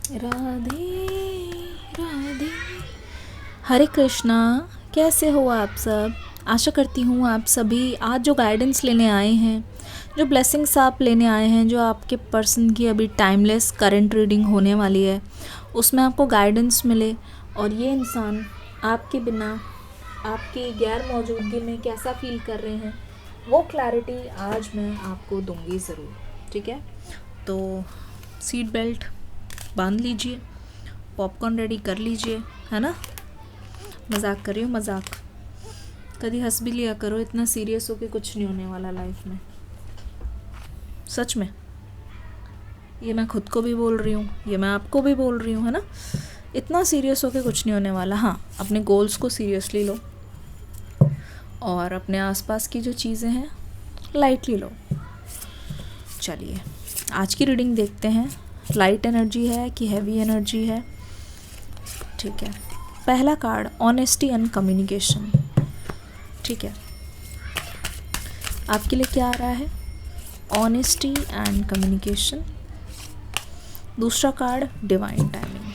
राधे राधे। हरे कृष्णा। कैसे हो आप सब? आशा करती हूँ आप सभी आज जो गाइडेंस लेने आए हैं, जो ब्लेसिंग्स आप लेने आए हैं, जो आपके पर्सन की अभी टाइमलेस करंट रीडिंग होने वाली है, उसमें आपको गाइडेंस मिले और ये इंसान आपके बिना, आपकी गैर मौजूदगी में कैसा फील कर रहे हैं, वो क्लैरिटी आज मैं आपको दूंगी ज़रूर। ठीक है, तो सीट बेल्ट बांध लीजिए, पॉपकॉर्न रेडी कर लीजिए, है ना। मजाक कर रही हूँ, मजाक। कभी हंस भी लिया करो, इतना सीरियस हो के कुछ नहीं होने वाला लाइफ में, सच में। ये मैं खुद को भी बोल रही हूँ, ये मैं आपको भी बोल रही हूँ, है ना। इतना सीरियस हो के कुछ नहीं होने वाला। हाँ, अपने गोल्स को सीरियसली लो और अपने आसपास की जो चीज़ें हैं लाइटली लो। चलिए आज की रीडिंग देखते हैं, लाइट एनर्जी है कि हैवी एनर्जी है। ठीक है, पहला कार्ड ऑनेस्टी एंड कम्युनिकेशन। ठीक है, आपके लिए क्या आ रहा है? Honesty and communication. दूसरा card divine timing.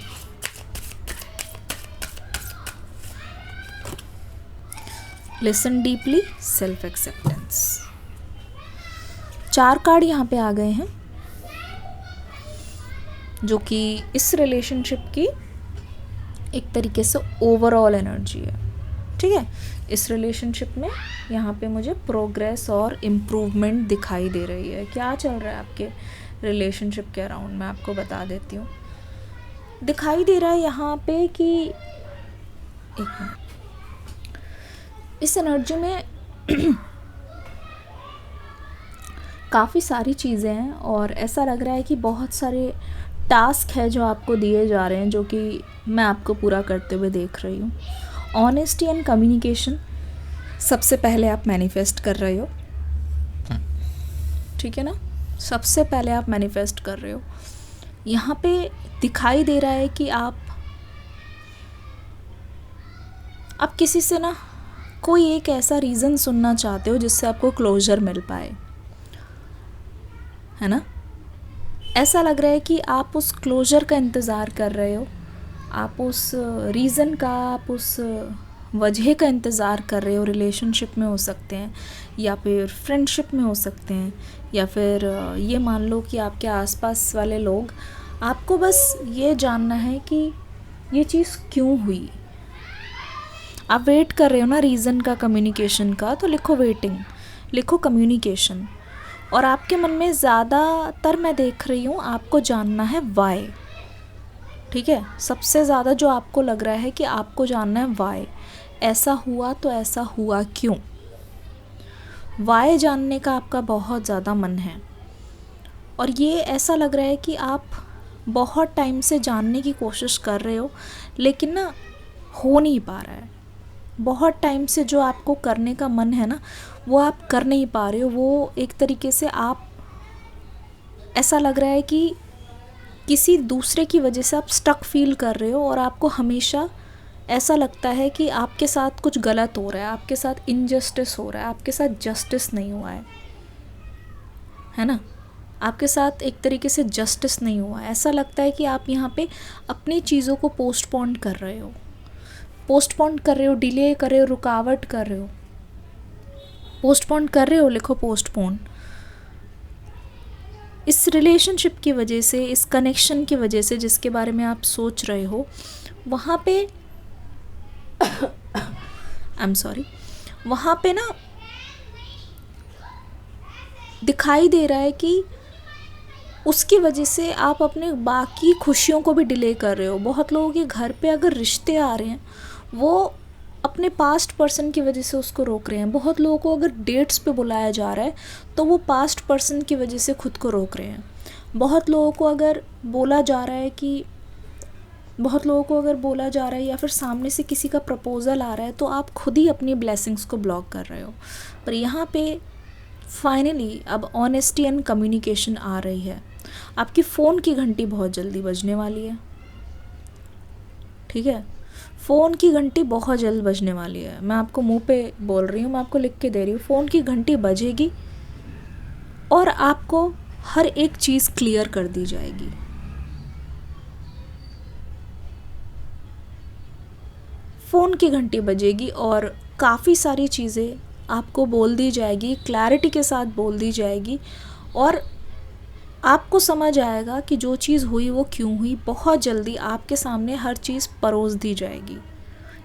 Listen deeply, self acceptance. 4 card यहाँ पे आ गए हैं जो कि इस रिलेशनशिप की एक तरीके से ओवरऑल एनर्जी है। ठीक है, इस रिलेशनशिप में यहाँ पे मुझे प्रोग्रेस और इम्प्रूवमेंट दिखाई दे रही है। क्या चल रहा है आपके रिलेशनशिप के अराउंड, मैं आपको बता देती हूँ। दिखाई दे रहा है यहाँ पे कि एक मिनट, इस एनर्जी में काफ़ी सारी चीज़ें हैं और ऐसा लग रहा है कि बहुत सारे टास्क है जो आपको दिए जा रहे हैं, जो कि मैं आपको पूरा करते हुए देख रही हूँ। ऑनेस्टी एंड कम्युनिकेशन सबसे पहले आप मैनिफेस्ट कर रहे हो, ठीक है ना। सबसे पहले आप मैनिफेस्ट कर रहे हो। यहाँ पे दिखाई दे रहा है कि आप किसी से ना कोई एक ऐसा रीज़न सुनना चाहते हो जिससे आपको क्लोजर मिल पाए, है ना। ऐसा लग रहा है कि आप उस क्लोजर का इंतज़ार कर रहे हो, आप उस रीज़न का, आप उस वजह का इंतज़ार कर रहे हो। रिलेशनशिप में हो सकते हैं या फिर फ्रेंडशिप में हो सकते हैं, या फिर ये मान लो कि आपके आसपास वाले लोग, आपको बस ये जानना है कि ये चीज़ क्यों हुई। आप वेट कर रहे हो ना रीज़न का, कम्युनिकेशन का, तो लिखो वेटिंग, लिखो कम्युनिकेशन। और आपके मन में ज़्यादातर मैं देख रही हूँ आपको जानना है वाई। ठीक है, सबसे ज़्यादा जो आपको लग रहा है कि आपको जानना है वाई, ऐसा हुआ तो ऐसा हुआ क्यों। वाई जानने का आपका बहुत ज़्यादा मन है और ये ऐसा लग रहा है कि आप बहुत टाइम से जानने की कोशिश कर रहे हो, लेकिन ना हो नहीं पा रहा है। बहुत टाइम से जो आपको करने का मन है ना, वो आप कर नहीं पा रहे हो। वो एक तरीके से आप, ऐसा लग रहा है कि किसी दूसरे की वजह से आप स्टक फील कर रहे हो और आपको हमेशा ऐसा लगता है कि आपके साथ कुछ गलत हो रहा है, आपके साथ इनजस्टिस हो रहा है, आपके साथ जस्टिस नहीं हुआ है ना। आपके साथ एक तरीके से जस्टिस नहीं हुआ है। ऐसा लगता है कि आप यहाँ पे अपनी चीज़ों को पोस्टपोन कर रहे हो, पोस्टपोन कर रहे हो, डिले कर रहे हो, रुकावट कर रहे हो, पोस्टपोन कर रहे हो। लिखो पोस्टपोन। इस रिलेशनशिप की वजह से, इस कनेक्शन की वजह से जिसके बारे में आप सोच रहे हो, वहाँ पे आई एम सॉरी, वहाँ पे ना दिखाई दे रहा है कि उसकी वजह से आप अपने बाकी खुशियों को भी डिले कर रहे हो। बहुत लोगों के घर पे अगर रिश्ते आ रहे हैं, वो अपने पास्ट पर्सन की वजह से उसको रोक रहे हैं। बहुत लोगों को अगर डेट्स पे बुलाया जा रहा है तो वो पास्ट पर्सन की वजह से खुद को रोक रहे हैं। बहुत लोगों को अगर बोला जा रहा है कि, बहुत लोगों को अगर बोला जा रहा है या फिर सामने से किसी का प्रपोज़ल आ रहा है, तो आप खुद ही अपनी ब्लेसिंग्स को ब्लॉक कर रहे हो। पर यहाँ पे फाइनली अब ऑनेस्टी एंड कम्युनिकेशन आ रही है। आपकी फ़ोन की घंटी बहुत जल्दी बजने वाली है। ठीक है, फ़ोन की घंटी बहुत जल्द बजने वाली है। मैं आपको मुंह पे बोल रही हूँ, मैं आपको लिख के दे रही हूँ। फ़ोन की घंटी बजेगी और आपको हर एक चीज़ क्लियर कर दी जाएगी। फ़ोन की घंटी बजेगी और काफ़ी सारी चीज़ें आपको बोल दी जाएगी, क्लैरिटी के साथ बोल दी जाएगी और आपको समझ आएगा कि जो चीज़ हुई वो क्यों हुई। बहुत जल्दी आपके सामने हर चीज़ परोस दी जाएगी,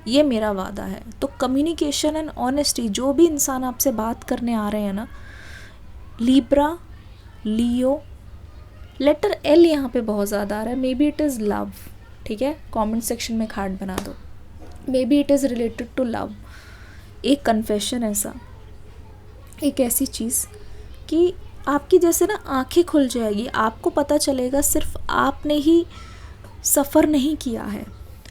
ये मेरा वादा है। तो कम्युनिकेशन एंड ऑनेस्टी, जो भी इंसान आपसे बात करने आ रहे हैं ना, लिब्रा, लियो, लेटर एल यहाँ पे बहुत ज़्यादा आ रहा है, maybe it is love, ठीक है, कमेंट सेक्शन में खाट बना दो, maybe it is related to love. एक कन्फेशन ऐसा, एक ऐसी चीज़ कि आपकी जैसे ना आंखें खुल जाएगी, आपको पता चलेगा सिर्फ आपने ही सफ़र नहीं किया है,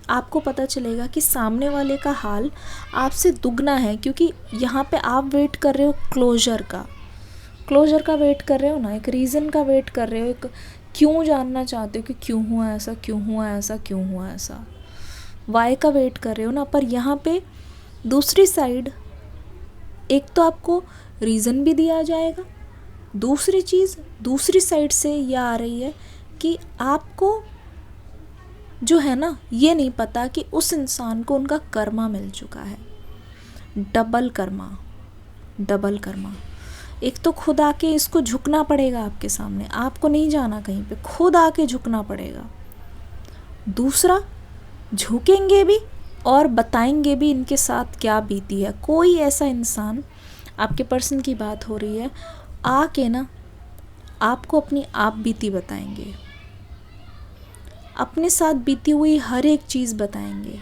आपको पता चलेगा कि सामने वाले का हाल आपसे दुगना है, क्योंकि यहाँ पे आप वेट कर रहे हो क्लोजर का वेट कर रहे हो ना, एक रीज़न का वेट कर रहे हो, एक क्यों जानना चाहते हो कि क्यों हुआ ऐसा, क्यों हुआ ऐसा, क्यों हुआ ऐसा, वाई का वेट कर रहे हो ना। पर यहाँ पे दूसरी साइड, एक तो आपको रीज़न भी दिया जाएगा, दूसरी चीज़ दूसरी साइड से ये आ रही है कि आपको जो है ना ये नहीं पता कि उस इंसान को उनका कर्मा मिल चुका है, डबल कर्मा। एक तो खुद आके इसको झुकना पड़ेगा आपके सामने, आपको नहीं जाना कहीं पे, खुद आके झुकना पड़ेगा। दूसरा, झुकेंगे भी और बताएंगे भी इनके साथ क्या बीती है। कोई ऐसा इंसान, आपके पर्सन की बात हो रही है, आके ना आपको अपनी आप बीती बताएंगे, अपने साथ बीती हुई हर एक चीज़ बताएंगे,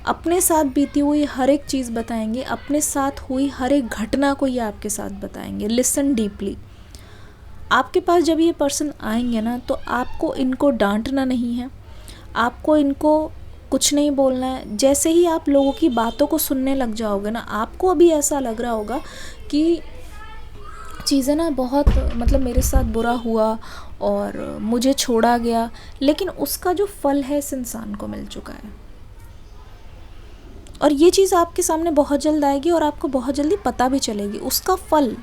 अपने साथ बीती हुई हर एक चीज़ बताएंगे, अपने साथ हुई हर एक घटना को ये आपके साथ बताएंगे। Listen deeply. आपके पास जब ये पर्सन आएंगे ना, तो आपको इनको डांटना नहीं है, आपको इनको कुछ नहीं बोलना है। जैसे ही आप लोगों की बातों को सुनने लग जाओगे ना, आपको अभी ऐसा लग रहा होगा कि चीज़ें ना बहुत, मतलब मेरे साथ बुरा हुआ और मुझे छोड़ा गया, लेकिन उसका जो फल है इस इंसान को मिल चुका है। और ये चीज़ आपके सामने बहुत जल्द आएगी और आपको बहुत जल्दी पता भी चलेगी, उसका फल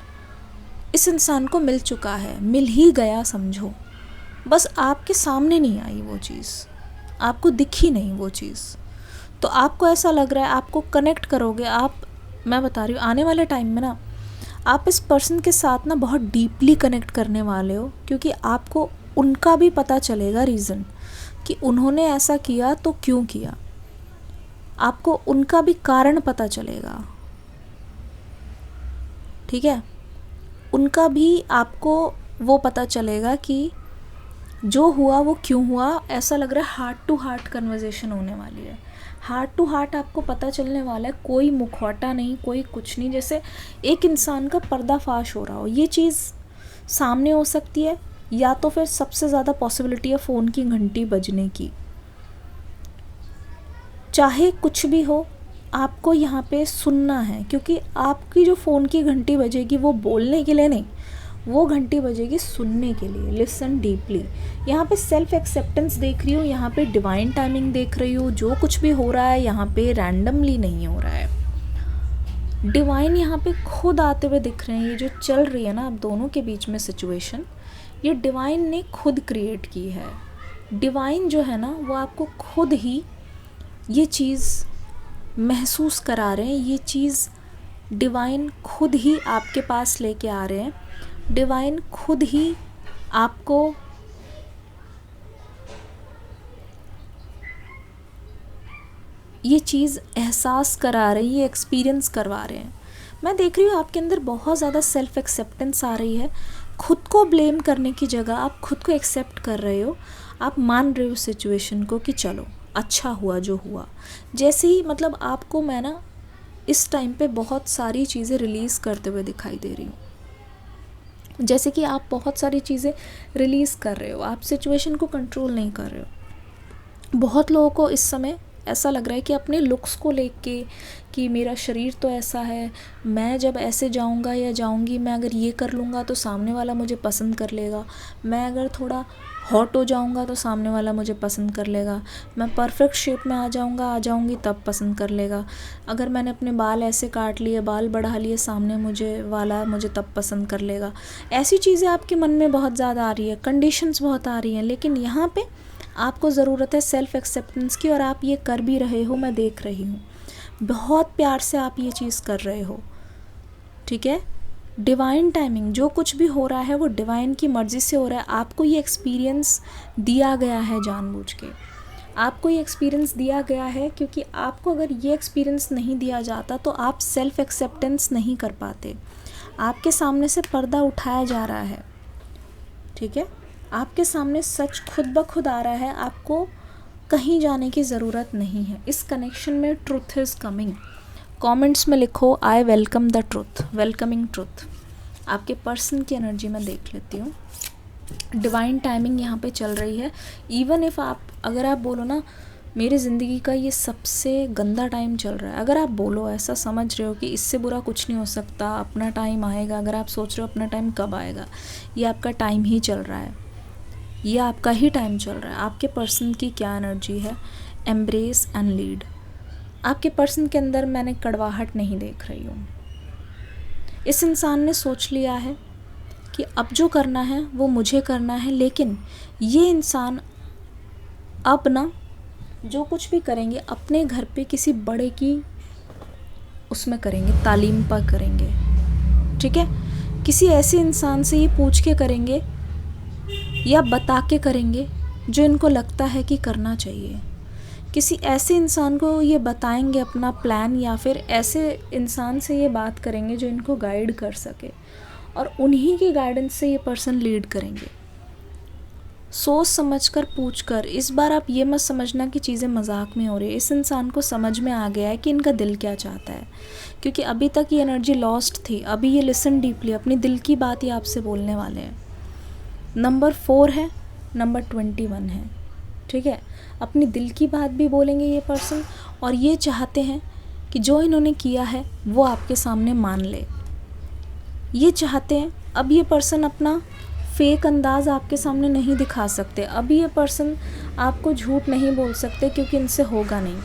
इस इंसान को मिल चुका है, मिल ही गया समझो। बस आपके सामने नहीं आई वो चीज़, आपको दिखी नहीं वो चीज़, तो आपको ऐसा लग रहा है, आपको कनेक्ट करोगे आप। मैं बता रही हूँ, आने वाले टाइम में ना आप इस पर्सन के साथ ना बहुत डीपली कनेक्ट करने वाले हो, क्योंकि आपको उनका भी पता चलेगा रीज़न कि उन्होंने ऐसा किया तो क्यों किया, आपको उनका भी कारण पता चलेगा, ठीक है। उनका भी आपको वो पता चलेगा कि जो हुआ वो क्यों हुआ। ऐसा लग रहा है हार्ट टू हार्ट कन्वर्सेशन होने वाली है, हार्ट टू हार्ट आपको पता चलने वाला है, कोई मुखौटा नहीं, कोई कुछ नहीं, जैसे एक इंसान का पर्दाफाश हो रहा हो। ये चीज़ सामने हो सकती है, या तो फिर सबसे ज़्यादा पॉसिबिलिटी है फ़ोन की घंटी बजने की। चाहे कुछ भी हो, आपको यहाँ पे सुनना है, क्योंकि आपकी जो फ़ोन की घंटी बजेगी वो बोलने के लिए नहीं, वो घंटी बजेगी सुनने के लिए। Listen deeply. यहाँ पे सेल्फ एक्सेप्टेंस देख रही हूँ, यहाँ पे डिवाइन टाइमिंग देख रही हूँ। जो कुछ भी हो रहा है यहाँ पे रैंडमली नहीं हो रहा है, डिवाइन यहाँ पे खुद आते हुए दिख रहे हैं। ये जो चल रही है ना आप दोनों के बीच में सिचुएशन, ये डिवाइन ने खुद क्रिएट की है। डिवाइन जो है ना वो आपको खुद ही ये चीज़ महसूस करा रहे हैं, ये चीज़ डिवाइन खुद ही आपके पास लेके आ रहे हैं। डिवाइन खुद ही आपको ये चीज़ एहसास करा रहे हैं, ये एक्सपीरियंस करवा रहे हैं। मैं देख रही हूँ आपके अंदर बहुत ज़्यादा सेल्फ एक्सेप्टेंस आ रही है। खुद को ब्लेम करने की जगह आप खुद को एक्सेप्ट कर रहे हो, आप मान रहे हो सिचुएशन को कि चलो अच्छा हुआ जो हुआ। जैसे ही मतलब आपको मैं ना इस टाइम पे बहुत सारी चीज़ें रिलीज़ करते हुए दिखाई दे रही हूँ, जैसे कि आप बहुत सारी चीज़ें रिलीज़ कर रहे हो, आप सिचुएशन को कंट्रोल नहीं कर रहे हो। बहुत लोगों को इस समय ऐसा लग रहा है कि अपने लुक्स को लेके कि मेरा शरीर तो ऐसा है, मैं जब ऐसे जाऊंगा या जाऊंगी, मैं अगर ये कर लूँगा तो सामने वाला मुझे पसंद कर लेगा, मैं अगर थोड़ा हॉट हो जाऊंगा तो सामने वाला मुझे पसंद कर लेगा, मैं परफेक्ट शेप में आ जाऊंगी तब पसंद कर लेगा, अगर मैंने अपने बाल ऐसे काट लिए, बाल बढ़ा लिए, सामने मुझे तब पसंद कर लेगा। ऐसी चीज़ें आपके मन में बहुत ज़्यादा आ रही है, कंडीशंस बहुत आ रही हैं। लेकिन यहाँ पे आपको ज़रूरत है सेल्फ़ एक्सेप्टेंस की, और आप ये कर भी रहे हो, मैं देख रही हूँ। बहुत प्यार से आप ये चीज़ कर रहे हो, ठीक है। डिवाइन टाइमिंग, जो कुछ भी हो रहा है वो डिवाइन की मर्ज़ी से हो रहा है। आपको ये एक्सपीरियंस दिया गया है जानबूझ के, आपको ये एक्सपीरियंस दिया गया है, क्योंकि आपको अगर ये एक्सपीरियंस नहीं दिया जाता तो आप सेल्फ़ एक्सेप्टेंस नहीं कर पाते। आपके सामने से पर्दा उठाया जा रहा है, ठीक है। आपके सामने सच खुद ब खुद आ रहा है, आपको कहीं जाने की ज़रूरत नहीं है। इस कनेक्शन में ट्रुथ इज़ कमिंग। कमेंट्स में लिखो I welcome the truth, welcoming truth. आपके पर्सन की एनर्जी में देख लेती हूँ। डिवाइन टाइमिंग यहाँ पे चल रही है। इवन इफ़ अगर आप बोलो ना मेरी ज़िंदगी का ये सबसे गंदा टाइम चल रहा है, अगर आप बोलो, ऐसा समझ रहे हो कि इससे बुरा कुछ नहीं हो सकता, अपना टाइम आएगा, अगर आप सोच रहे हो अपना टाइम कब आएगा, ये आपका टाइम ही चल रहा है, ये आपका ही टाइम चल रहा है। आपके पर्सन की क्या एनर्जी है? Embrace and lead. आपके पर्सन के अंदर मैंने कड़वाहट नहीं देख रही हूँ। इस इंसान ने सोच लिया है कि अब जो करना है वो मुझे करना है, लेकिन ये इंसान अब ना जो कुछ भी करेंगे अपने घर पे किसी बड़े की उसमें करेंगे, तालीम पर करेंगे, ठीक है। किसी ऐसे इंसान से ये पूछ के करेंगे या बता के करेंगे जो इनको लगता है कि करना चाहिए। किसी ऐसे इंसान को ये बताएंगे अपना प्लान, या फिर ऐसे इंसान से ये बात करेंगे जो इनको गाइड कर सके, और उन्हीं की गाइडेंस से ये पर्सन लीड करेंगे। सोच समझकर पूछकर। इस बार आप ये मत समझना कि चीज़ें मजाक में हो रही है। इस इंसान को समझ में आ गया है कि इनका दिल क्या चाहता है, क्योंकि अभी तक ये एनर्जी लॉस्ट थी। अभी ये लिसन डीपली, अपनी दिल की बात ही आपसे बोलने वाले हैं। नंबर 4 है, नंबर 21 है, ठीक है। अपनी दिल की बात भी बोलेंगे ये पर्सन, और ये चाहते हैं कि जो इन्होंने किया है वो आपके सामने मान ले। ये चाहते हैं, अब ये पर्सन अपना फेक अंदाज़ आपके सामने नहीं दिखा सकते। अब ये पर्सन आपको झूठ नहीं बोल सकते, क्योंकि इनसे होगा नहीं।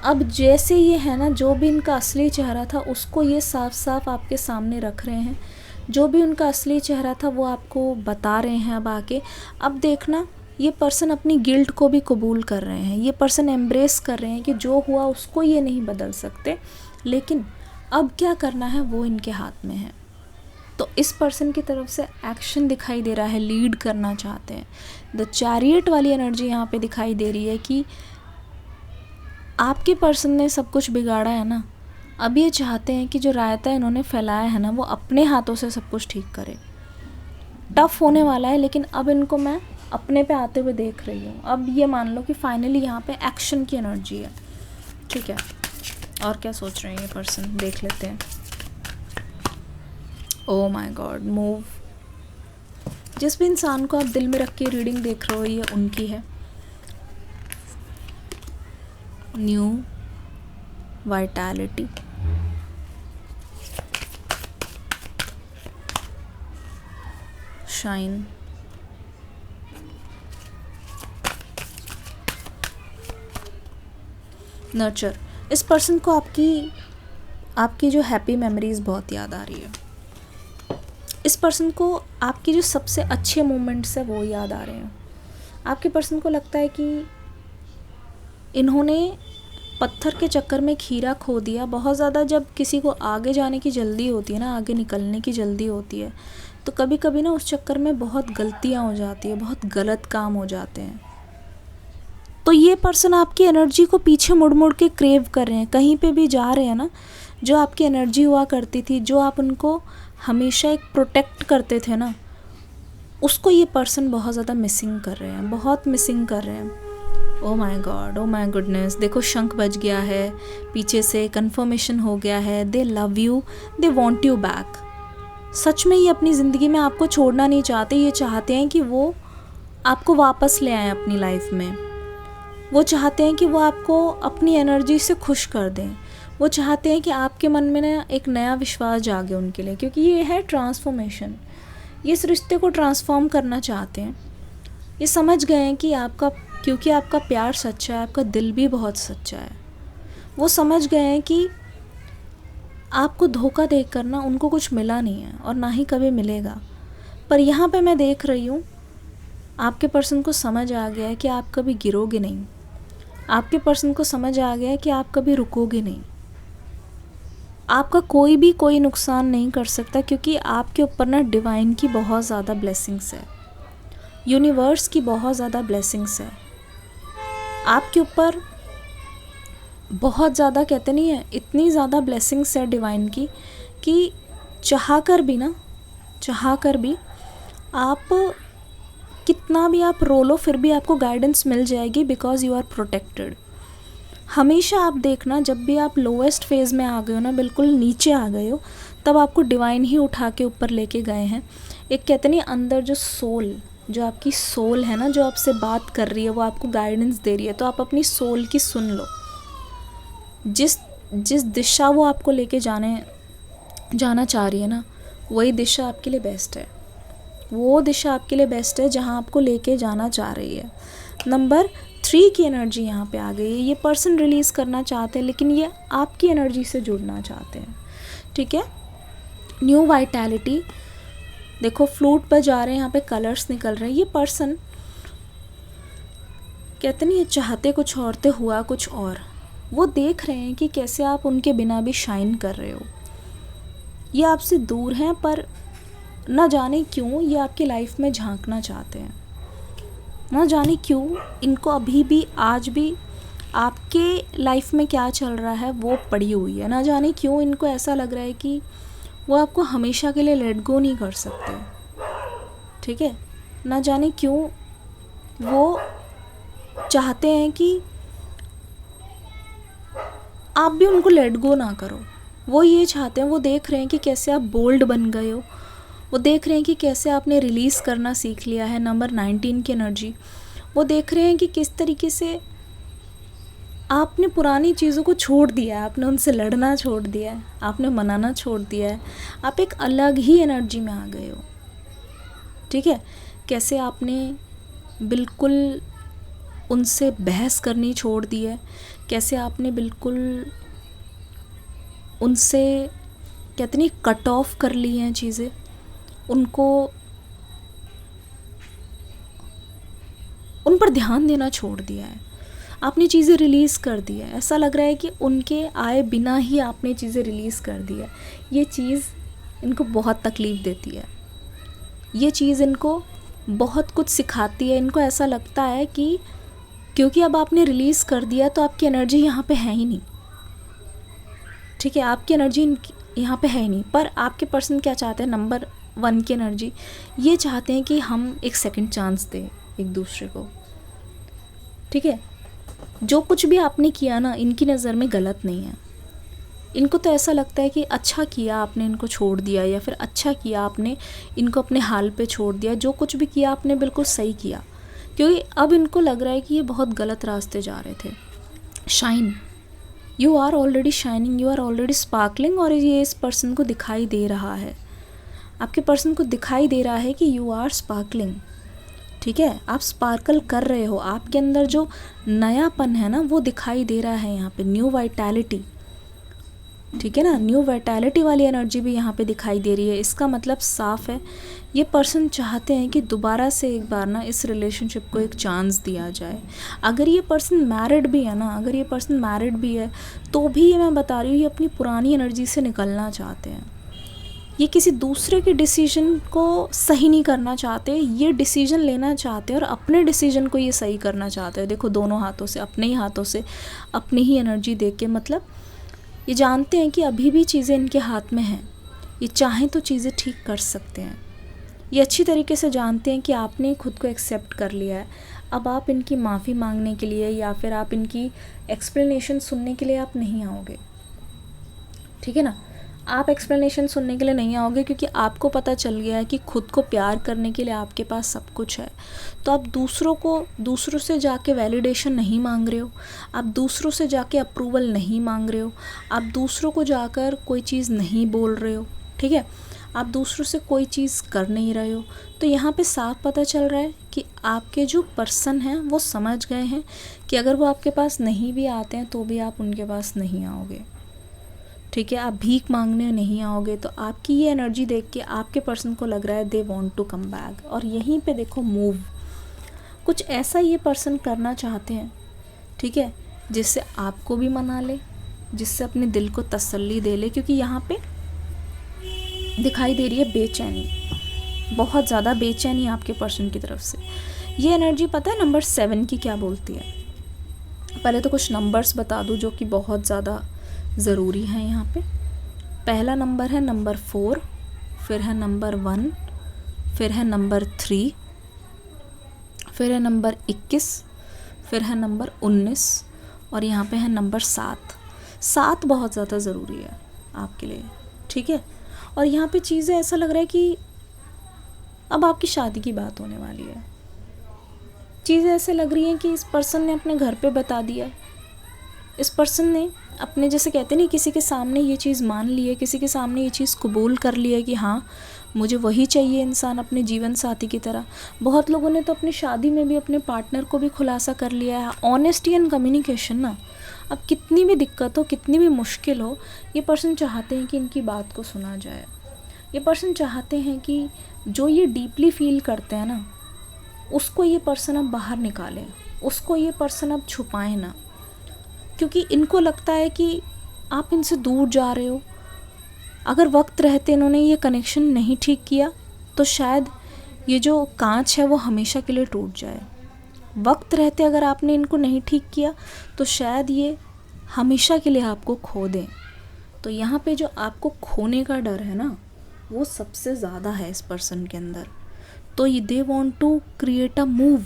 अब जैसे ये है ना, जो भी इनका असली चेहरा था उसको ये साफ साफ आपके सामने रख रहे हैं। जो भी उनका असली चेहरा था वो आपको बता रहे हैं अब आके। अब देखना, ये पर्सन अपनी गिल्ट को भी कबूल कर रहे हैं। ये पर्सन एम्ब्रेस कर रहे हैं कि जो हुआ उसको ये नहीं बदल सकते, लेकिन अब क्या करना है वो इनके हाथ में है। तो इस पर्सन की तरफ से एक्शन दिखाई दे रहा है, लीड करना चाहते हैं। द चैरियट वाली एनर्जी यहाँ पे दिखाई दे रही है कि आपके पर्सन ने सब कुछ बिगाड़ा है ना, अब ये चाहते हैं कि जो रायता इन्होंने फैलाया है ना वो अपने हाथों से सब कुछ ठीक करे। टफ होने वाला है, लेकिन अब इनको मैं अपने पे आते हुए देख रही हूँ। अब ये मान लो कि फाइनली यहाँ पे एक्शन की एनर्जी है, ठीक है। और क्या सोच रहे हैं ये पर्सन, देख लेते हैं। Oh my God, move. जिस भी इंसान को आप दिल में रख के रीडिंग देख रहे हो ये उनकी है। New vitality, shine, nurture. इस पर्सन को आपकी जो हैप्पी मेमोरीज बहुत याद आ रही है। इस पर्सन को आपकी जो सबसे अच्छे मोमेंट्स है वो याद आ रहे हैं। आपके पर्सन को लगता है कि इन्होंने पत्थर के चक्कर में खीरा खो दिया। बहुत ज़्यादा जब किसी को आगे जाने की जल्दी होती है ना, आगे निकलने की जल्दी होती है, तो कभी कभी ना उस चक्कर में बहुत गलतियाँ हो जाती है, बहुत गलत काम हो जाते हैं। तो ये पर्सन आपकी एनर्जी को पीछे मुड़ मुड़ के क्रेव कर रहे हैं। कहीं पे भी जा रहे हैं ना, जो आपकी एनर्जी हुआ करती थी, जो आप उनको हमेशा एक प्रोटेक्ट करते थे ना, उसको ये पर्सन बहुत ज़्यादा मिसिंग कर रहे हैं, बहुत मिसिंग कर रहे हैं। Oh my God, oh my goodness. देखो शंख बज गया है, पीछे से कंफर्मेशन हो गया है। They love you, they want you back. सच में ये अपनी ज़िंदगी में आपको छोड़ना नहीं चाहते। ये चाहते हैं कि वो आपको वापस ले आएँ अपनी लाइफ में। वो चाहते हैं कि वो आपको अपनी एनर्जी से खुश कर दें। वो चाहते हैं कि आपके मन में ना एक नया विश्वास जागे उनके लिए, क्योंकि ये है ट्रांसफॉर्मेशन। ये इस रिश्ते को ट्रांसफॉर्म करना चाहते हैं। ये समझ गए हैं कि क्योंकि आपका प्यार सच्चा है, आपका दिल भी बहुत सच्चा है। वो समझ गए हैं कि आपको धोखा देकर ना उनको कुछ मिला नहीं है और ना ही कभी मिलेगा। पर यहाँ पे मैं देख रही हूँ आपके पर्सन को समझ आ गया है कि आप कभी गिरोगे नहीं। आपके पर्सन को समझ आ गया है कि आप कभी रुकोगे नहीं। आपका कोई भी कोई नुकसान नहीं कर सकता, क्योंकि आपके ऊपर ना डिवाइन की बहुत ज़्यादा ब्लेसिंग्स है, यूनिवर्स की बहुत ज़्यादा ब्लेसिंग्स है आपके ऊपर। बहुत ज़्यादा कहते नहीं है, इतनी ज़्यादा ब्लेसिंग्स है डिवाइन की कि चाह कर भी आप कितना भी आप रो लो फिर भी आपको गाइडेंस मिल जाएगी, बिकॉज़ यू आर प्रोटेक्टेड। हमेशा आप देखना, जब भी आप लोएस्ट फेज़ में आ गए हो ना, बिल्कुल नीचे आ गए हो, तब आपको डिवाइन ही उठा के ऊपर लेके गए हैं। एक कहते नहीं, अंदर जो सोल, जो आपकी सोल है ना, जो आपसे बात कर रही है, वो आपको गाइडेंस दे रही है। तो आप अपनी सोल की सुन लो। जिस दिशा वो आपको लेके जाना चाह रही है ना, वही दिशा आपके लिए बेस्ट है। वो दिशा आपके लिए बेस्ट है जहाँ आपको लेके जाना चाह रही है। नंबर 3 की एनर्जी यहाँ पे आ गई है। ये पर्सन रिलीज़ करना चाहते हैं, लेकिन ये आपकी एनर्जी से जुड़ना चाहते हैं। ठीक है, न्यू वाइटैलिटी। देखो फ्लूट पर जा रहे हैं, यहाँ पे कलर्स निकल रहे हैं। ये पर्सन कहते नहीं, ये चाहते कुछ और थे, हुआ कुछ और। वो देख रहे हैं कि कैसे आप उनके बिना भी शाइन कर रहे हो। ये आपसे दूर हैं, पर ना जाने क्यों ये आपकी लाइफ में झांकना चाहते हैं। ना जाने क्यों इनको अभी भी, आज भी आपके लाइफ में क्या चल रहा है वो पड़ी हुई है। ना जाने क्यों इनको ऐसा लग रहा है कि वो आपको हमेशा के लिए लेट गो नहीं कर सकते। ठीक है, ना जाने क्यों वो चाहते हैं कि आप भी उनको लेट गो ना करो। वो ये चाहते हैं, वो देख रहे हैं कि कैसे आप बोल्ड बन गए हो। वो देख रहे हैं कि कैसे आपने रिलीज़ करना सीख लिया है। नंबर 19 की एनर्जी। वो देख रहे हैं कि किस तरीके से आपने पुरानी चीज़ों को छोड़ दिया है, आपने उनसे लड़ना छोड़ दिया है, आपने मनाना छोड़ दिया है। आप एक अलग ही एनर्जी में आ गए हो। ठीक है, कैसे आपने बिल्कुल उनसे बहस करनी छोड़ दी है, कैसे आपने बिल्कुल उनसे कहते नहीं कट ऑफ कर ली हैं चीज़ें, उनको उन पर ध्यान देना छोड़ दिया है, आपने चीज़ें रिलीज़ कर दी है। ऐसा लग रहा है कि उनके आए बिना ही आपने चीज़ें रिलीज़ कर दी है। ये चीज़ इनको बहुत तकलीफ़ देती है, ये चीज़ इनको बहुत कुछ सिखाती है। इनको ऐसा लगता है कि क्योंकि अब आपने रिलीज़ कर दिया तो आपकी एनर्जी यहाँ पे है ही नहीं। ठीक है, आपकी एनर्जी यहाँ पे है ही नहीं। पर आपके पर्सन क्या चाहते हैं, नंबर 1 की एनर्जी, ये चाहते हैं कि हम एक सेकंड चांस दें एक दूसरे को। ठीक है, जो कुछ भी आपने किया ना, इनकी नज़र में गलत नहीं है। इनको तो ऐसा लगता है कि अच्छा किया आपने इनको छोड़ दिया, या फिर अच्छा किया आपने इनको अपने हाल पे छोड़ दिया। जो कुछ भी किया आपने बिल्कुल सही किया, क्योंकि अब इनको लग रहा है कि ये बहुत गलत रास्ते जा रहे थे। Shine, you are already shining, you are already sparkling. और ये इस पर्सन को दिखाई दे रहा है, आपके पर्सन को दिखाई दे रहा है कि यू आर स्पार्कलिंग। ठीक है, आप स्पार्कल कर रहे हो। आपके अंदर जो नयापन है ना, वो दिखाई दे रहा है यहाँ पे, न्यू वाइटैलिटी। ठीक है ना, न्यू वाइटैलिटी वाली एनर्जी भी यहाँ पे दिखाई दे रही है। इसका मतलब साफ है, ये पर्सन चाहते हैं कि दोबारा से एक बार ना इस रिलेशनशिप को एक चांस दिया जाए। अगर ये पर्सन मैरिड भी है ना, अगर ये पर्सन मैरिड भी है तो भी ये मैं बता रही हूँ, ये अपनी पुरानी एनर्जी से निकलना चाहते हैं। ये किसी दूसरे के डिसीजन को सही नहीं करना चाहते, ये डिसीजन लेना चाहते हैं और अपने डिसीजन को ये सही करना चाहते हैं। देखो, दोनों हाथों से, अपने ही हाथों से अपनी ही एनर्जी दे के, मतलब ये जानते हैं कि अभी भी चीज़ें इनके हाथ में हैं, ये चाहें तो चीज़ें ठीक कर सकते हैं। ये अच्छी तरीके से जानते हैं कि आपने खुद को एक्सेप्ट कर लिया है। अब आप इनकी माफ़ी मांगने के लिए या फिर आप इनकी एक्सप्लेनेशन सुनने के लिए आप नहीं आओगे। ठीक है ना, आप एक्सप्लेनेशन सुनने के लिए नहीं आओगे, क्योंकि आपको पता चल गया है कि खुद को प्यार करने के लिए आपके पास सब कुछ है। तो आप दूसरों से जाके वैलिडेशन नहीं मांग रहे हो, आप दूसरों से जाके अप्रूवल नहीं मांग रहे हो, आप दूसरों को जाकर कोई चीज़ नहीं बोल रहे हो। ठीक है, आप दूसरों से कोई चीज़ कर नहीं रहे हो। तो यहाँ पे साफ पता चल रहा है कि आपके जो पर्सन हैं वो समझ गए हैं कि अगर वो आपके पास नहीं भी आते हैं तो भी आप उनके पास नहीं आओगे। ठीक है, आप भीख मांगने नहीं आओगे। तो आपकी ये एनर्जी देख के आपके पर्सन को लग रहा है they want to come back. और यहीं पे देखो मूव, कुछ ऐसा ये पर्सन करना चाहते हैं, ठीक है, जिससे आपको भी मना ले, जिससे अपने दिल को तसल्ली दे ले, क्योंकि यहाँ पे दिखाई दे रही है बेचैनी, बहुत ज़्यादा बेचैनी आपके पर्सन की तरफ से। ये एनर्जी पता है नंबर 7 की क्या बोलती है? पहले तो कुछ नंबर्स बता दूँ जो कि बहुत ज़्यादा ज़रूरी हैं यहाँ पे। पहला नंबर है नंबर 4, फिर है नंबर 1, फिर है नंबर 3, फिर है नंबर 21, फिर है नंबर 19 और यहाँ पे है नंबर 7। 7 बहुत ज़्यादा ज़रूरी है आपके लिए, ठीक है। और यहाँ पे चीज़ें ऐसा लग रहा है कि अब आपकी शादी की बात होने वाली है। चीज़ें ऐसे लग रही हैं कि इस पर्सन ने अपने घर पे बता दिया, इस पर्सन ने अपने, जैसे कहते नहीं, किसी के सामने ये चीज़ मान ली है, किसी के सामने ये चीज़ कबूल कर लिया है कि हाँ मुझे वही चाहिए इंसान अपने जीवन साथी की तरह। बहुत लोगों ने तो अपनी शादी में भी अपने पार्टनर को भी खुलासा कर लिया है। ऑनेस्टी एंड कम्युनिकेशन ना, अब कितनी भी दिक्कत हो, कितनी भी मुश्किल हो, ये पर्सन चाहते हैं कि इनकी बात को सुना जाए। ये पर्सन चाहते हैं कि जो ये डीपली फील करते हैं ना, उसको ये पर्सन अब बाहर निकालें, उसको ये पर्सन अब छुपाएं ना, क्योंकि इनको लगता है कि आप इनसे दूर जा रहे हो। अगर वक्त रहते इन्होंने ये कनेक्शन नहीं ठीक किया तो शायद ये जो कांच है वो हमेशा के लिए टूट जाए। वक्त रहते अगर आपने इनको नहीं ठीक किया तो शायद ये हमेशा के लिए आपको खो दें। तो यहाँ पे जो आपको खोने का डर है ना, वो सबसे ज़्यादा है इस पर्सन के अंदर। तो ये they want to create a move,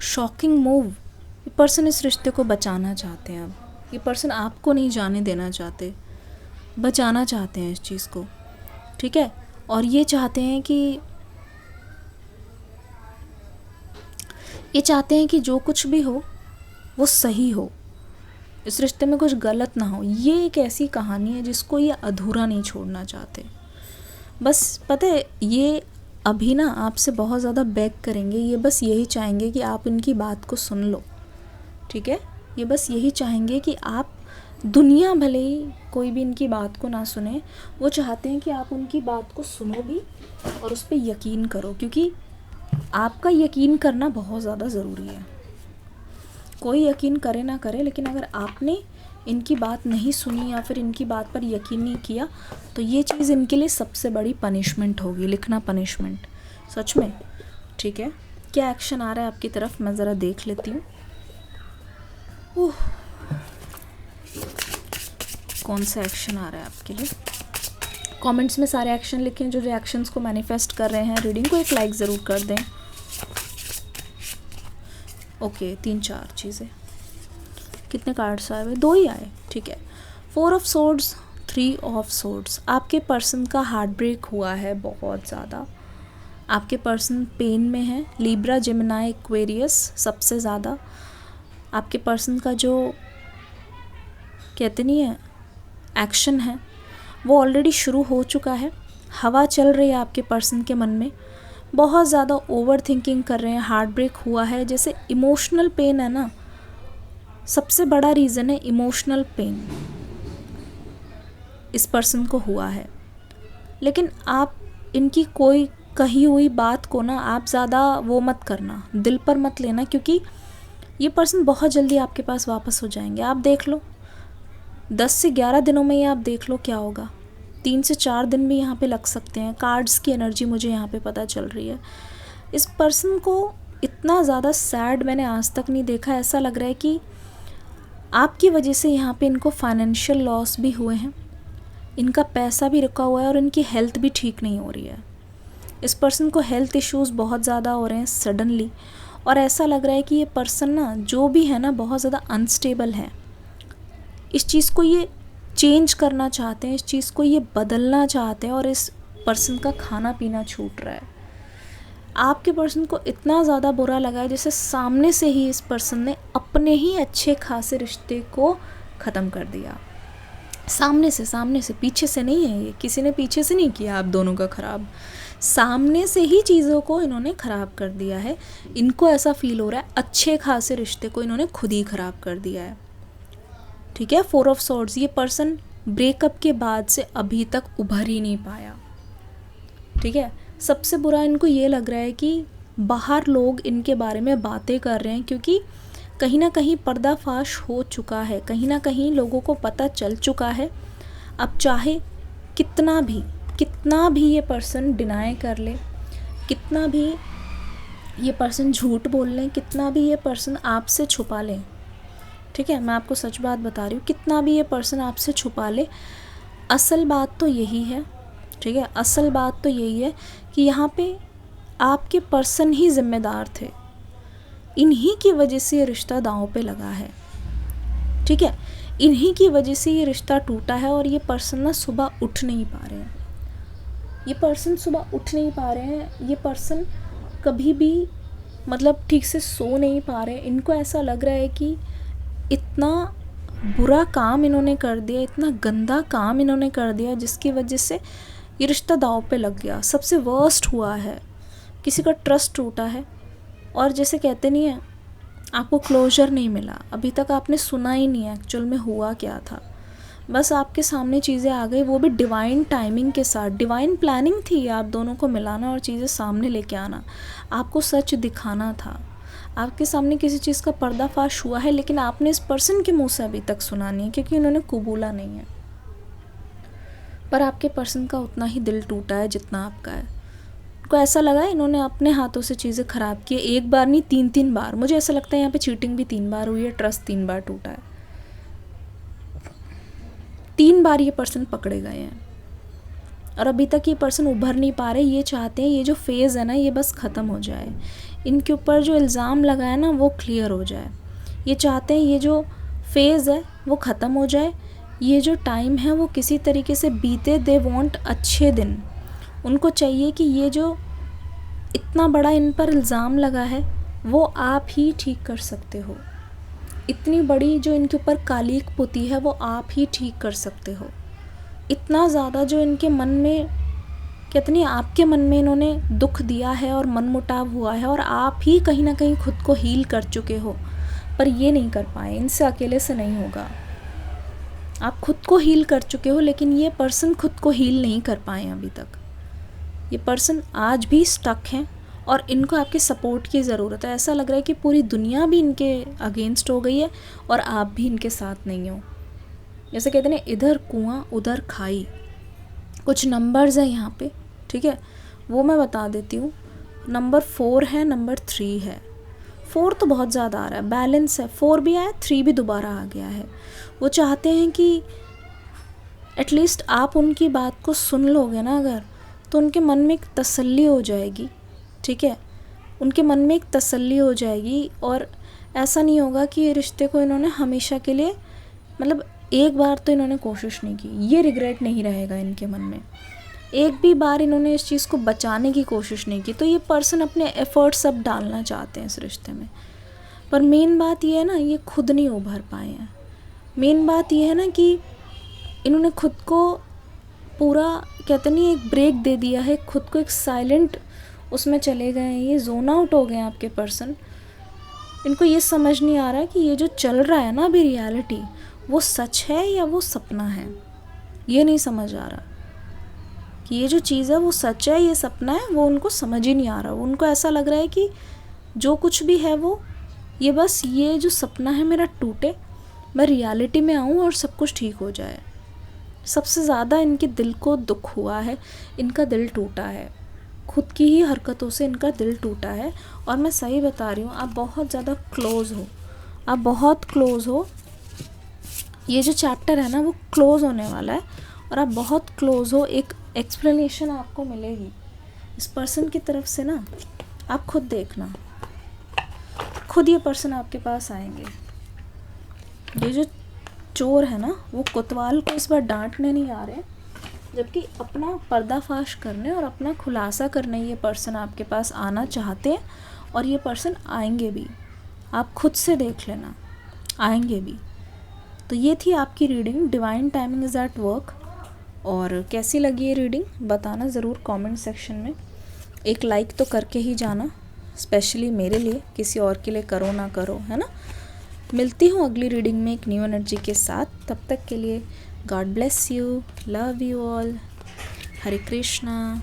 shocking move. ये पर्सन इस रिश्ते को बचाना चाहते हैं। अब ये पर्सन आपको नहीं जाने देना चाहते, बचाना चाहते हैं इस चीज़ को, ठीक है। और ये चाहते हैं कि जो कुछ भी हो वो सही हो, इस रिश्ते में कुछ गलत ना हो। ये एक ऐसी कहानी है जिसको ये अधूरा नहीं छोड़ना चाहते। बस पता है, ये अभी ना आपसे बहुत ज़्यादा बेग करेंगे, ये बस यही चाहेंगे कि आप इनकी बात को सुन लो, ठीक है। ये बस यही चाहेंगे कि आप, दुनिया भले ही कोई भी इनकी बात को ना सुने, वो चाहते हैं कि आप उनकी बात को सुनो भी और उस पर यकीन करो, क्योंकि आपका यकीन करना बहुत ज़्यादा ज़रूरी है। कोई यकीन करे ना करे, लेकिन अगर आपने इनकी बात नहीं सुनी या फिर इनकी बात पर यकीन नहीं किया तो ये चीज़ इनके लिए सबसे बड़ी पनिशमेंट होगी, लिखना पनिशमेंट, सच में, ठीक है। क्या एक्शन आ रहा है आपकी तरफ, मैं ज़रा देख लेती हूँ। कौन सा एक्शन आ रहा है आपके लिए? कमेंट्स में सारे एक्शन लिखें जो रिएक्शंस को मैनिफेस्ट कर रहे हैं। रीडिंग को एक लाइक ज़रूर कर दें। ओके, 3-4 चीज़ें। कितने कार्ड्स आए हुए? 2 ही आए, ठीक है। 4 ऑफ सोर्ड्स, 3 ऑफ सोर्ड्स। आपके पर्सन का हार्ट ब्रेक हुआ है बहुत ज़्यादा। आपके पर्सन पेन में है। लिब्रा, जेमिनी, एक्वेरियस सबसे ज़्यादा। आपके पर्सन का जो कहते नहीं है एक्शन है वो ऑलरेडी शुरू हो चुका है। हवा चल रही है आपके पर्सन के मन में, बहुत ज़्यादा ओवर थिंकिंग कर रहे हैं। हार्ट ब्रेक हुआ है, जैसे इमोशनल पेन है ना, सबसे बड़ा रीज़न है इमोशनल पेन इस पर्सन को हुआ है। लेकिन आप इनकी कोई कही हुई बात को ना आप ज़्यादा वो मत करना, दिल पर मत लेना, क्योंकि ये पर्सन बहुत जल्दी आपके पास वापस हो जाएंगे। आप देख लो 10 से 11 दिनों में ही आप देख लो क्या होगा। 3 से 4 दिन भी यहाँ पे लग सकते हैं। कार्ड्स की एनर्जी मुझे यहाँ पे पता चल रही है। इस पर्सन को इतना ज़्यादा सैड मैंने आज तक नहीं देखा। ऐसा लग रहा है कि आपकी वजह से यहाँ पे इनको फाइनेंशियल लॉस भी हुए हैं, इनका पैसा भी रुका हुआ है और इनकी हेल्थ भी ठीक नहीं हो रही है। इस पर्सन को हेल्थ इश्यूज़ बहुत ज़्यादा हो रहे हैं सडनली, और ऐसा लग रहा है कि ये पर्सन ना जो भी है ना बहुत ज़्यादा अनस्टेबल है। इस चीज़ को ये चेंज करना चाहते हैं, इस चीज़ को ये बदलना चाहते हैं, और इस पर्सन का खाना पीना छूट रहा है। आपके पर्सन को इतना ज़्यादा बुरा लगा है जैसे सामने से ही इस पर्सन ने अपने ही अच्छे खासे रिश्ते को ख़त्म कर दिया। सामने से, पीछे से नहीं है ये, किसी ने पीछे से नहीं किया आप दोनों का ख़राब, सामने से ही चीज़ों को इन्होंने ख़राब कर दिया है। इनको ऐसा फील हो रहा है अच्छे खासे रिश्ते को इन्होंने खुद ही ख़राब कर दिया है, ठीक है। 4 ऑफ सॉर्ड्स, ये पर्सन ब्रेकअप के बाद से अभी तक उभर ही नहीं पाया, ठीक है। सबसे बुरा इनको ये लग रहा है कि बाहर लोग इनके बारे में बातें कर रहे हैं, क्योंकि कहीं ना कहीं पर्दाफाश हो चुका है, कहीं ना कहीं लोगों को पता चल चुका है। अब चाहे कितना भी ये पर्सन डिनाई कर ले, कितना भी ये पर्सन झूठ बोल लें, कितना भी ये पर्सन आपसे छुपा लें, ठीक है, मैं आपको सच बात बता रही हूँ, कितना भी ये पर्सन आपसे छुपा ले, असल बात तो यही है, ठीक है, असल बात तो यही है कि यहाँ पे आपके पर्सन ही ज़िम्मेदार थे। इन्हीं की वजह से ये रिश्ता दांव पे लगा है, ठीक है, इन्हीं की वजह से ये रिश्ता टूटा है। और ये पर्सन ना सुबह उठ नहीं पा रहे हैं, ये पर्सन सुबह उठ नहीं पा रहे हैं, ये पर्सन कभी भी मतलब ठीक से सो नहीं पा रहे हैं। इनको ऐसा लग रहा है कि इतना बुरा काम इन्होंने कर दिया, इतना गंदा काम इन्होंने कर दिया, जिसकी वजह से ये रिश्ता दांव पे लग गया। सबसे वर्स्ट हुआ है, किसी का ट्रस्ट टूटा है, और जैसे कहते नहीं है, आपको क्लोजर नहीं मिला, अभी तक आपने सुना ही नहीं है एक्चुअल में हुआ क्या था। बस आपके सामने चीज़ें आ गई, वो भी डिवाइन टाइमिंग के साथ। डिवाइन प्लानिंग थी आप दोनों को मिलाना और चीज़ें सामने लेके आना, आपको सच दिखाना था। आपके सामने किसी चीज़ का पर्दाफाश हुआ है, लेकिन आपने इस पर्सन के मुंह से अभी तक सुना नहीं है, क्योंकि उन्होंने कबूला नहीं है। पर आपके पर्सन का उतना ही दिल टूटा है जितना आपका है। उनको ऐसा लगा इन्होंने अपने हाथों से चीज़ें ख़राब की, एक बार नहीं 3 बार। मुझे ऐसा लगता है यहाँ पे चीटिंग भी 3 बार हुई है, ट्रस्ट 3 बार टूटा है, 3 बार ये पर्सन पकड़े गए हैं, और अभी तक ये पर्सन उभर नहीं पा रहे। ये चाहते हैं ये जो फेज़ है ना, ये बस ख़त्म हो जाए, इनके ऊपर जो इल्ज़ाम लगा है ना वो क्लियर हो जाए। ये चाहते हैं ये जो फेज़ है वो ख़त्म हो जाए, ये जो टाइम है वो किसी तरीके से बीते। दे वांट अच्छे दिन। उनको चाहिए कि ये जो इतना बड़ा इन पर इल्ज़ाम लगा है वो आप ही ठीक कर सकते हो। इतनी बड़ी जो इनके ऊपर कालीक पुती है वो आप ही ठीक कर सकते हो। इतना ज़्यादा जो इनके मन में, कितनी आपके मन में इन्होंने दुख दिया है और मनमुटाव हुआ है, और आप ही कहीं ना कहीं खुद को हील कर चुके हो, पर ये नहीं कर पाए। इनसे अकेले से नहीं होगा। आप खुद को हील कर चुके हो, लेकिन ये पर्सन खुद को हील नहीं कर पाए अभी तक। ये पर्सन आज भी स्टक हैं और इनको आपके सपोर्ट की ज़रूरत है। ऐसा लग रहा है कि पूरी दुनिया भी इनके अगेंस्ट हो गई है और आप भी इनके साथ नहीं हो। जैसे कहते हैं इधर कुआं उधर खाई। कुछ नंबर्स हैं यहाँ पे, ठीक है, वो मैं बता देती हूँ। नंबर 4 है, नंबर 3 है। 4 तो बहुत ज़्यादा आ रहा है, बैलेंस है। 4 भी आया, 3 भी दोबारा आ गया है। वो चाहते हैं कि एटलीस्ट आप उनकी बात को सुन लोगे ना अगर, तो उनके मन में एक तसल्ली हो जाएगी, ठीक है, उनके मन में एक तसल्ली हो जाएगी। और ऐसा नहीं होगा कि ये रिश्ते को इन्होंने हमेशा के लिए, मतलब एक बार तो इन्होंने कोशिश नहीं की, ये रिग्रेट नहीं रहेगा इनके मन में। एक भी बार इन्होंने इस चीज़ को बचाने की कोशिश नहीं की। तो ये पर्सन अपने एफ़र्ट्स सब डालना चाहते हैं इस रिश्ते में, पर मेन बात ये है ना, ये खुद नहीं उभर पाए हैं। मेन बात ये है ना कि इन्होंने खुद को पूरा, कहते नहीं, एक ब्रेक दे दिया है, खुद को एक साइलेंट उसमें चले गए हैं, ये जोन आउट हो गए हैं आपके पर्सन। इनको ये समझ नहीं आ रहा है कि ये जो चल रहा है ना अभी रियलिटी, वो सच है या वो सपना है। ये नहीं समझ आ रहा कि ये जो चीज़ है वो सच है, ये सपना है, वो उनको समझ ही नहीं आ रहा। उनको ऐसा लग रहा है कि जो कुछ भी है वो, ये बस ये जो सपना है मेरा टूटे, मैं रियलिटी में आऊँ और सब कुछ ठीक हो जाए। सबसे ज़्यादा इनके दिल को दुख हुआ है, इनका दिल टूटा है, खुद की ही हरकतों से इनका दिल टूटा है। और मैं सही बता रही हूँ, आप बहुत ज़्यादा क्लोज़ हो, आप बहुत क्लोज़ हो। ये जो चैप्टर है ना वो क्लोज़ होने वाला है, और आप बहुत क्लोज़ हो। एक एक्सप्लेनेशन आपको मिलेगी इस पर्सन की तरफ से ना, आप खुद देखना, खुद ये पर्सन आपके पास आएंगे। ये जो चोर है ना वो कोतवाल को इस बार डांटने नहीं आ रहे, जबकि अपना पर्दाफाश करने और अपना खुलासा करने ये पर्सन आपके पास आना चाहते हैं, और ये पर्सन आएंगे भी। आप खुद से देख लेना, आएंगे भी। तो ये थी आपकी reading, divine timing is at work. और कैसी लगी ये रीडिंग बताना ज़रूर कमेंट सेक्शन में। एक लाइक तो करके ही जाना, स्पेशली मेरे लिए, किसी और के लिए करो ना करो, है ना। मिलती हूँ अगली रीडिंग में एक न्यू एनर्जी के साथ। तब तक के लिए God bless you, love you all, Hare Krishna.